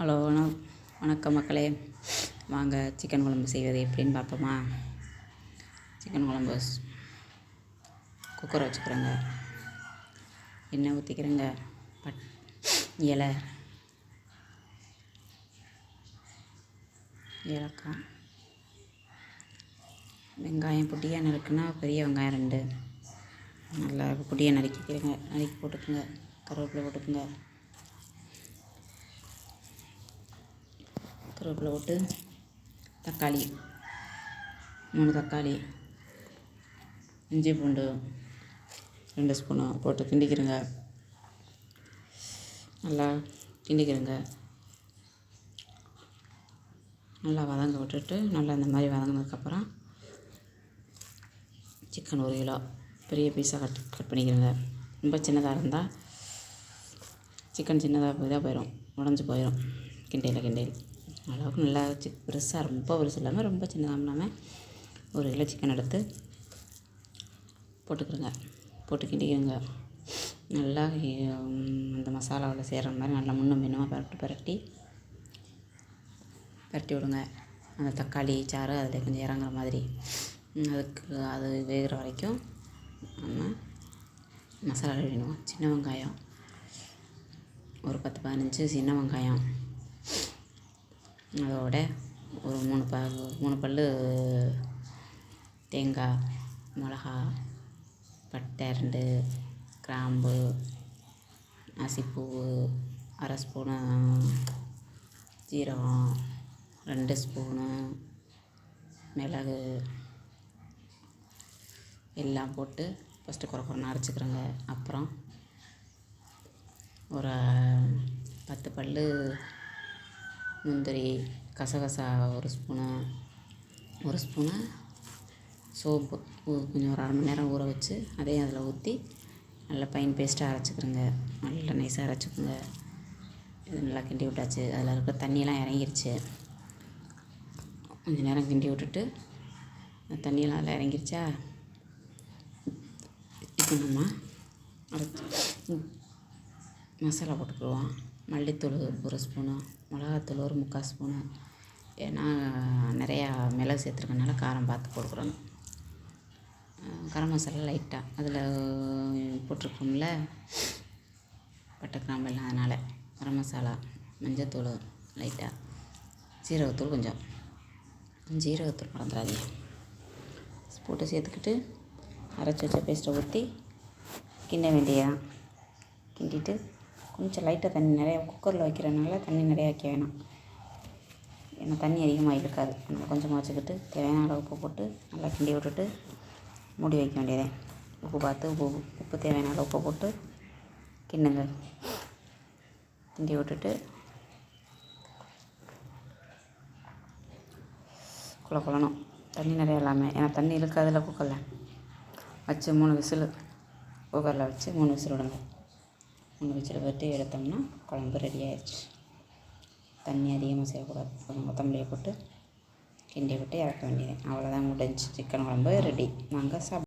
Hello வணக்கம் மக்களே. வாங்க சிக்கன் குழம்பு செய்வது எப்படின்னு பார்ப்போமா. சிக்கன் குழம்பு குக்கரை வச்சுக்கிறேங்க, எண்ணெய் ஊற்றிக்கிறேங்க, இலை, ஏலக்காய், வெங்காயம் பொடியாக நறுக்குன்னா பெரிய வெங்காயம் 2 நல்லா பொடியாக நறுக்கி போட்டுக்குங்க. கருவேப்பிலை போட்டுக்குங்க. கருவேப்பிலை போட்டு தக்காளி 3 தக்காளி, இஞ்சி பூண்டு 2 ஸ்பூனு போட்டு கிண்டிக்கிறேங்க. நல்லா கிண்டிக்கிறேங்க. நல்லா வதங்க விட்டுட்டு நல்லா இந்த மாதிரி வதங்கினதுக்கப்புறம் சிக்கன் 1 கிலோ பெரிய பீஸாக கட் பண்ணிக்கிறேங்க. ரொம்ப சின்னதாக இருந்தால் சிக்கன் சின்னதாக இதாக போயிடும், உடஞ்சி போயிடும். கிண்டையில் அளவுக்கு நல்லா பெருசாக ரொம்ப பெருசு இல்லாமல் ரொம்ப சின்னதாக இல்லாமல் 1 கிலோ சிக்கன் எடுத்து போட்டுக்கிறேங்க. போட்டு கிண்டிக்கிறேங்க. நல்லா அந்த மசாலாவில் சேர்கிற மாதிரி நல்லா முன்னும் பின்னுமாக பரட்டி விடுங்க. அந்த தக்காளி சாறு அதில் கொஞ்சம் இறங்குற மாதிரி அது வேகிற வரைக்கும் நம்ம மசாலா ரெடிடுவோம். சின்ன வெங்காயம் ஒரு 10-15 சின்ன வெங்காயம், அதோட ஒரு 3 பல் தேங்காய், மிளகா, பட்டை 2, கிராம்பு, அசிப்பூ 1/2 ஸ்பூனு, ஜீரகம் 2 ஸ்பூனு, மிளகு எல்லாம் போட்டு ஃபஸ்ட்டு குறை அரைச்சிக்கிறேங்க. அப்புறம் ஒரு 10 பல் முந்திரி, கசகசா 1 ஸ்பூனு, சோம்பு கொஞ்சம் ஒரு 1/2 மணி நேரம் ஊற வச்சு அதையும் அதில் ஊற்றி நல்லா ஃபைன் பேஸ்ட்டாக அரைச்சிக்கிறேங்க. நல்லா நைஸாக அரைச்சிக்கோங்க. இது நல்லா கிண்டி விட்டாச்சு. அதில் இருக்க தண்ணியெல்லாம் இறங்கிருச்சு. கொஞ்சம் நேரம் கிண்டி விட்டுட்டு தண்ணியெல்லாம் அதில் இறங்கிருச்சா, இப்போ நம்ம மசாலா போட்டுக்குருவோம். மல்லித்தூள் 1 ஸ்பூனு, மிளகாத்தூள் ஒரு 3/4 ஸ்பூனு. ஏன்னா நிறையா மிளகு சேர்த்துருக்கனால காரம் பார்த்து போட்டுக்கிறணும். கரம் மசாலா லைட்டாக அதில் போட்டிருக்கோம்ல, பட்டை கிராம்பு எல்லாம், அதனால் கரம் மசாலா, மஞ்சத்தூள் லைட்டாக, ஜீரகத்தூள் கொஞ்சம், ஜீரகத்தூள் மறந்துடாதீங்க, போட்டு சேர்த்துக்கிட்டு அரைச்சி வச்ச பேஸ்ட்டை ஊற்றி கிண்ட வேண்டியதான். கிண்டிட்டு கொஞ்சம் லைட்டாக தண்ணி நிறையா குக்கரில் வைக்கிறதுனால தண்ணி நிறையா வைக்க வேணாம். ஏன்னா தண்ணி அதிகமாக இருக்காது. அதனால் கொஞ்சமாக வச்சுக்கிட்டு தேவையான அளவு உப்பு போட்டு நல்லா கிண்டி விட்டுட்டு மூடி வைக்க வேண்டியதேன். உப்பு பார்த்து உப்பு தேவையான அளவு உப்பு போட்டு கிண்டுங்க. கிண்டி விட்டுட்டு குழணும். தண்ணி நிறையா இல்லாமல், ஏன்னா தண்ணி இருக்காதுல்ல குக்கரில் வச்சு 3 விசில் குக்கரில் வச்சு 3 விசில் விடுங்க. 3 விசில் விட்டு எடுத்தோம்னா குழம்பு ரெடி ஆயிடுச்சு. தண்ணி அதிகமாக செய்யக்கூடாது. கொஞ்சம் கொத்தமல்லியை போட்டு கிண்டி விட்டு இறக்க வேண்டியது. அவ்வளோதான், முடிஞ்சு. சிக்கன் குழம்பு ரெடி. வாங்க சாப்பிடுவோம்.